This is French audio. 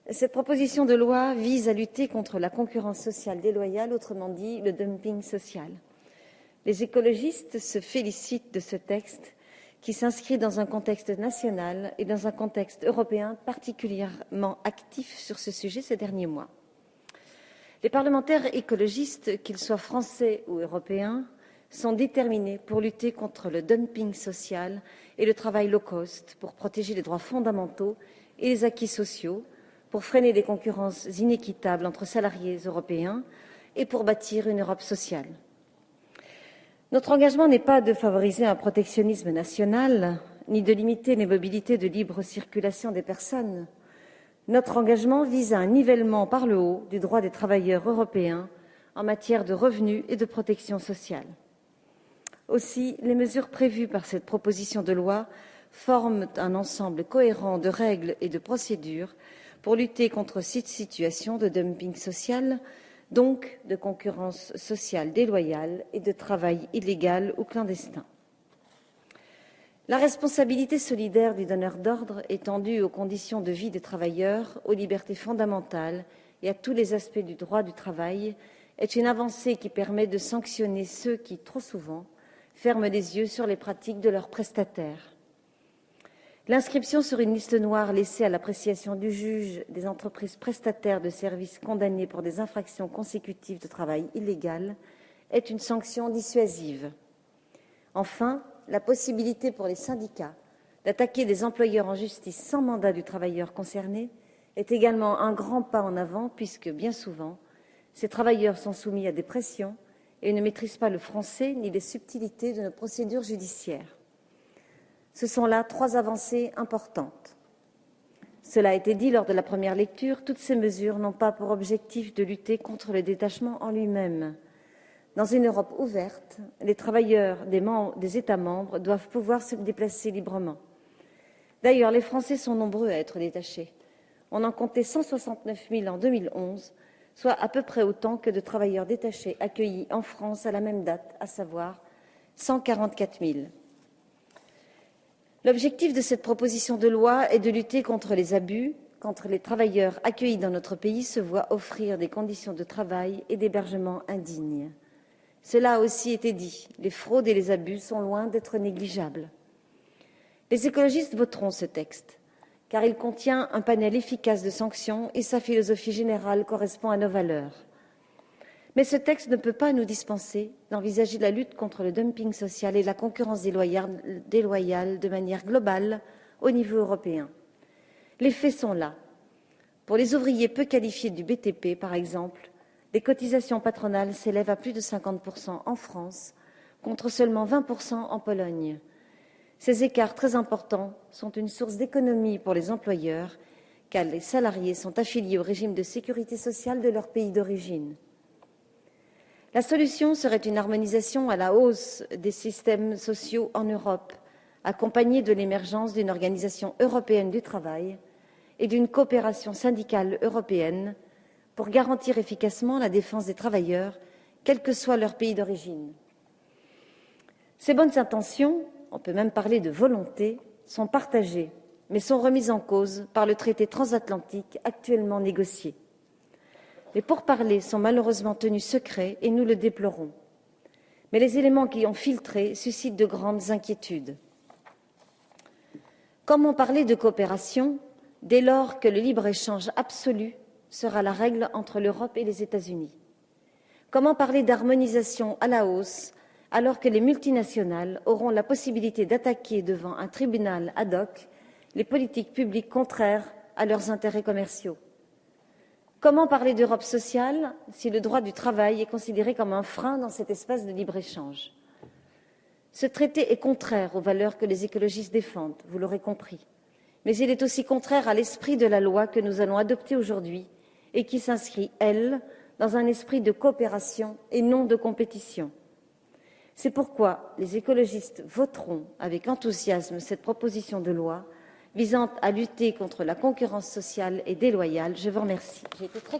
Cette proposition de loi vise à lutter contre la concurrence sociale déloyale, autrement dit le dumping social. Les écologistes se félicitent de ce texte qui s'inscrit dans un contexte national et dans un contexte européen particulièrement actif sur ce sujet ces derniers mois. Les parlementaires écologistes, qu'ils soient français ou européens, sont déterminés pour lutter contre le dumping social et le travail low cost, pour protéger les droits fondamentaux et les acquis sociaux, pour freiner les concurrences inéquitables entre salariés européens et pour bâtir une Europe sociale. Notre engagement n'est pas de favoriser un protectionnisme national, ni de limiter les mobilités de libre circulation des personnes. Notre engagement vise à un nivellement par le haut du droit des travailleurs européens en matière de revenus et de protection sociale. Aussi, les mesures prévues par cette proposition de loi forment un ensemble cohérent de règles et de procédures pour lutter contre cette situation de dumping social, donc de concurrence sociale déloyale et de travail illégal ou clandestin. La responsabilité solidaire du donneur d'ordre, étendue aux conditions de vie des travailleurs, aux libertés fondamentales et à tous les aspects du droit du travail, est une avancée qui permet de sanctionner ceux qui, trop souvent, ferment les yeux sur les pratiques de leurs prestataires. L'inscription sur une liste noire laissée à l'appréciation du juge des entreprises prestataires de services condamnées pour des infractions consécutives de travail illégal est une sanction dissuasive. Enfin, la possibilité pour les syndicats d'attaquer des employeurs en justice sans mandat du travailleur concerné est également un grand pas en avant puisque, bien souvent, ces travailleurs sont soumis à des pressions et ne maîtrisent pas le français ni les subtilités de nos procédures judiciaires. Ce sont là 3 avancées importantes. Cela a été dit lors de la première lecture, toutes ces mesures n'ont pas pour objectif de lutter contre le détachement en lui-même. Dans une Europe ouverte, les travailleurs des États membres doivent pouvoir se déplacer librement. D'ailleurs, les Français sont nombreux à être détachés. On en comptait 169 000 en 2011, soit à peu près autant que de travailleurs détachés accueillis en France à la même date, à savoir 144 000. L'objectif de cette proposition de loi est de lutter contre les abus, quand les travailleurs accueillis dans notre pays se voient offrir des conditions de travail et d'hébergement indignes. Cela a aussi été dit, les fraudes et les abus sont loin d'être négligeables. Les écologistes voteront ce texte, car il contient un panel efficace de sanctions et sa philosophie générale correspond à nos valeurs. Mais ce texte ne peut pas nous dispenser d'envisager la lutte contre le dumping social et la concurrence déloyale de manière globale au niveau européen. Les faits sont là. Pour les ouvriers peu qualifiés du BTP, par exemple, les cotisations patronales s'élèvent à plus de 50% en France, contre seulement 20% en Pologne. Ces écarts très importants sont une source d'économie pour les employeurs, car les salariés sont affiliés au régime de sécurité sociale de leur pays d'origine. La solution serait une harmonisation à la hausse des systèmes sociaux en Europe, accompagnée de l'émergence d'une organisation européenne du travail et d'une coopération syndicale européenne pour garantir efficacement la défense des travailleurs, quel que soit leur pays d'origine. Ces bonnes intentions, on peut même parler de volonté, sont partagées, mais sont remises en cause par le traité transatlantique actuellement négocié. Les pourparlers sont malheureusement tenus secrets et nous le déplorons. Mais les éléments qui ont filtré suscitent de grandes inquiétudes. Comment parler de coopération dès lors que le libre-échange absolu sera la règle entre l'Europe et les États-Unis? Comment parler d'harmonisation à la hausse alors que les multinationales auront la possibilité d'attaquer devant un tribunal ad hoc les politiques publiques contraires à leurs intérêts commerciaux? Comment parler d'Europe sociale si le droit du travail est considéré comme un frein dans cet espace de libre-échange? Ce traité est contraire aux valeurs que les écologistes défendent, vous l'aurez compris, mais il est aussi contraire à l'esprit de la loi que nous allons adopter aujourd'hui et qui s'inscrit, elle, dans un esprit de coopération et non de compétition. C'est pourquoi les écologistes voteront avec enthousiasme cette proposition de loi visant à lutter contre la concurrence sociale et déloyale. Je vous remercie. J'ai été très